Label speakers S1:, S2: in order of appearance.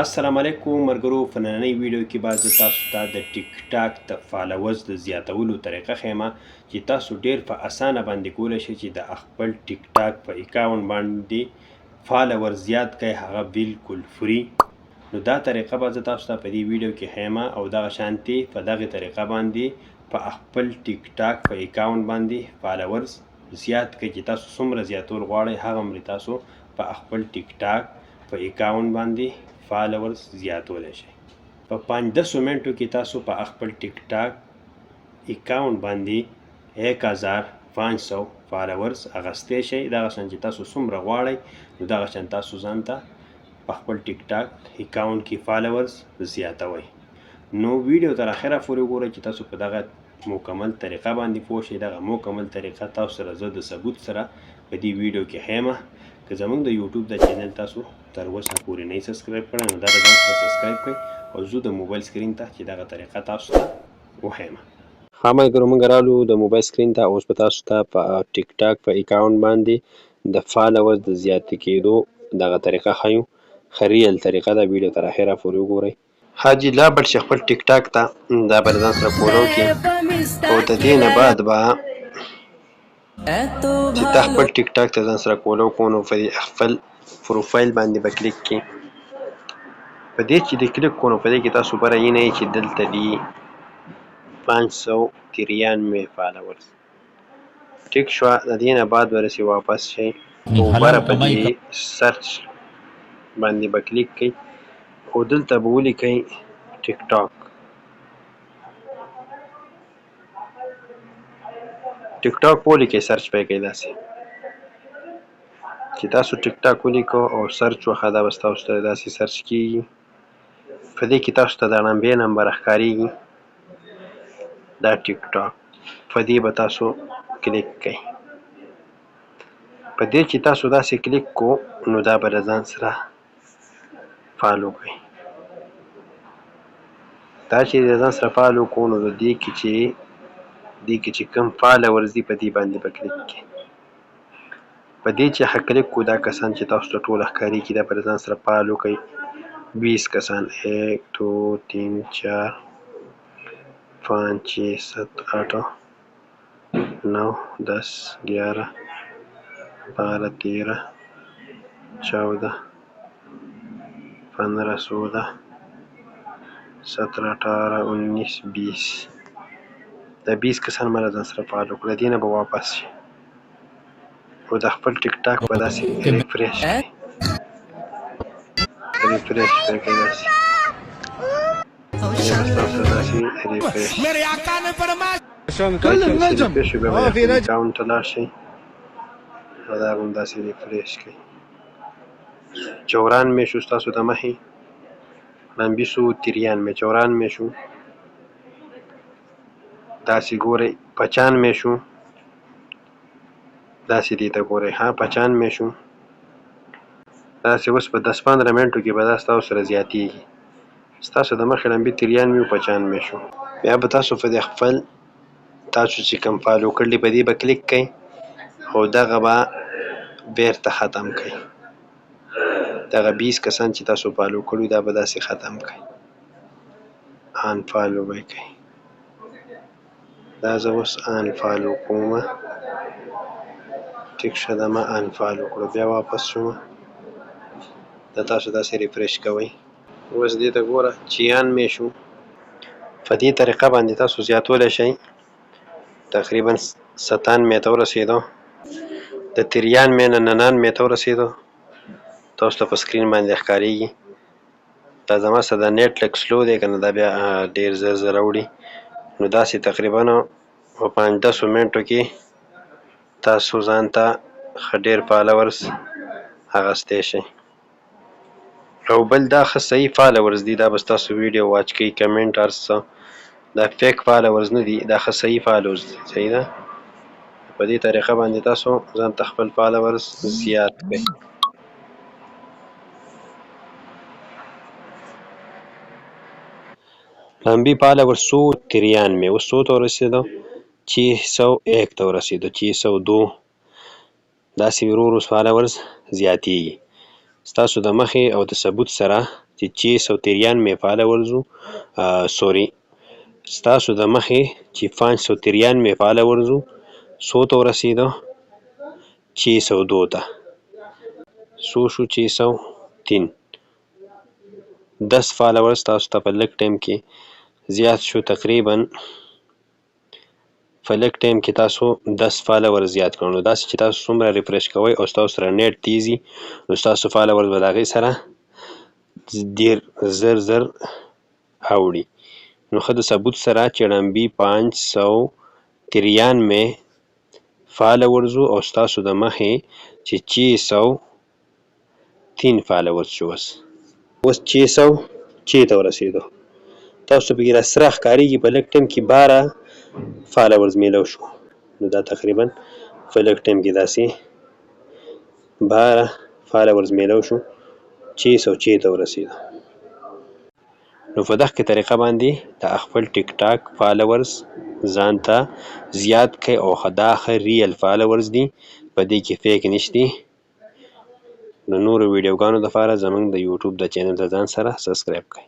S1: السلام علیکم مرګرو. په نننۍ ویډیو کې به زه تاسو ته د ټیک ټاک د فالوورز د زیاتولو طریقه ښیم چې تاسو ډیر په اسانه باندې کولی شئ چې د خپل ټیک ټاک په اکاونټ باندې فالوور زیات کړئ، هغه بالکل فری. نو دا طریقه به زه تاسو ته په دې ویډیو کې ښیم او دغه شانتي په دغه طریقه باندې په خپل ټیک ټاک په اکاونټ باندې فالوورز زیات کړئ چې تاسو څومره زیاتول غواړئ هغه تاسو په خپل ټیک ټاک په اکاونټ باندې فالوورز زیاتولی شئ. په 5-10 منټو کې تاسو په خپل ټیک ټاک اکاونټ باندې 1500 فالوورز اخیستی شئ. دغه شان چې تاسو څومره غواړئ نو دغه شان تاسو ځان ته په خپل ټیک ټاک اکاونټ کې فالوورز زیاتوئ. نو ویډیو تر اخره پورې وګورئ چې تاسو په دغه مکمل طریقه باندې پوه شئ. دغه مکمل طریقه تاسو سره زه د ثبوت سره په دې ویډیو کې ښیم. که زموږ د یوټیوب د چینل تاسو تر اوسه پورې نه سبسکرایب کړی نو دا د ځان سره سبسکرایب کړئ او زه د موبایل سکرین ته چې دغه طریقه تاسو ته وښیم. ښه ملګرو، موږ رالو د موبایل سکرین ته. اوس به تاسو ته په ټیک ټاک په اکاونټ باندې د فالوورز د زیاتې کېدو دغه طریقه ښیو. ښه ریل طریقه ده. ویډیو تر اخره پورې وګورئ. حاجي لا بل چې خپل ټیک ټاک ته دا به له ځان سره فولو کړي او د دې نه بعد به چې تا خپل ټیک ټاک ته ځان سره فولو کړو نو په خپل پروفایل باندې به کلیک کړئ. په دې چې د کلیک کړو نو په دې کې تاسو به راوینئ چې دلته دي 593 فالوورز. ټیک شوه. د دې نه بعد به راسي واپس شئ او بره په دې سرچ باندې به کلیک کړئ او دلته به ولیکئ ټیک ټاک. ټیک ټاک ولیکئ، سرچ به یې کړئ. داسې چې تاسو ټیک ټاک ولیکو او سرچ وښه دا به ستاسو ته داسې سرچ کېږي. په دې کې تاسو ته د لمبې نمبر ښکارېږي دا ټیک ټاک. په دې به تاسو کلیک کړئ. په دې چې تاسو داسې کلیک کو نو دا به له ځان سره فالو کړئ. دا چې د ځان سره فالو کو نو د دې کې چې کوم فالوورز دي په دې باندې به کلیک کړئ. په دې چې ښه کلیک کو دا کسان چې تاسو ته ټول ښکارېږي دا به له ځان سره فالو کړئ. 20 کسان 1 2 3 4 5 6 7 8 9 10 11 12 13 14 15 16 17 18 19 20 دا 20 کسان به له ځان سره فالو کړو. د دې نه به واپس شي او د خپل ټیک ټاک به داسې ریفریش کړئ. ریفریش به کړئ داسې ریفریش بیا به اکاونټ ته لاړ شئ او دا به هم داسې ریفریش کړئ. 94 شو ستاسو د مخې، لمبي شو 93 94 شو. داسې ګورئ 95 شو. داسې دې ته ګورئ. ها 95 شو. داسې اوس په 10-15 منټو کې به دا ستاسو سره زیاتېږي. ستاسو د مخې لمبي 93 او 95 شو. بیا به تاسو په دې خپل تاسو چې کوم فالو کړلي په دې به کلیک کړئ او دغه به بیرته ختم کړئ. دغه 20 کسان چې تاسو فالو کړي دا به داسې ختم کړئ. ان فالو به یې کړئ. دا زه اوس ان فالو کومه. ټیک شه دا ما ان فالو کړو. بیا واپس شومه. دا تاسو داسې ریفریش کوئ. اوس دې ته ګوره 96 شو. په دې طریقه باندې تاسو زیاتولی شئ. تقریبا 97 ته ورسېدو. د 93 نه 99 ته ورسېدو. تاسو ته په سکرین باندې ښکارېږي. دا زما سره د نیټ لږ سلو دی که نه دا بیا ډېر زر وړي. نو داسې تقریبا په 5-10 منټو کې تاسو ځان ته ښه ډېر فالوورز اخیستی شئ. او بل دا ښه صحیح فالوورز دي. دا به ستاسو ویډیو واچ کوي، کمنټ هر څه. دا فیک فالوورز نه دي، دا ښه صحیح فالوورز دي. صحیح ده. په دې طریقه باندې تاسو ځان ته خپل فالوورز زیات کړئ. لمبي فالوورز 193 اوس څو ته ورسېدو؟ 601 ته ورسېدو. 602 داسې ورو ورو فالوورز زیاتېږي. ستاسو د مخې او د ثبوت سره چې 693 فالوورز سوري ستاسو د مخې چې 593 فالوورز څو ته ورسېده 602 ته څو شو 603 10 فالوورز تاسو ته په لږ ټایم کې زیات شو تقریبا په لږ ټایم کې تاسو 10 فالوورز زیات کړو نو داسې چې تاسو څومره ریفریش کوئ او ستاسو سره نیټ تیزي نو ستاسو فالوورز به د هغې سره ډېر زر اوړي نو ښه د ثبوت سره چړمبي 593 فالوورز او ستاسو د مخې چې 603 فالوورز شو اوس 606 ته ورسېدو تاسو پکې را سره ښکارېږي په لږ ټایم کې 12 فالوورز میلاو شو نو دا تقریبا په لږ ټایم کې داسې 12 فالوورز میلاو شو 606 ته ورسېدو نو په دغه طریقه باندې د خپل ټیک ټاک فالوورز ځان ته زیات کړئ او دا ښه ریل فالوورز دي په دې کې فیک نشتی نو نورو ویډیوګانو لپاره زموږ د یوټیوب د چینل د ځان سره سبسکرایب کړئ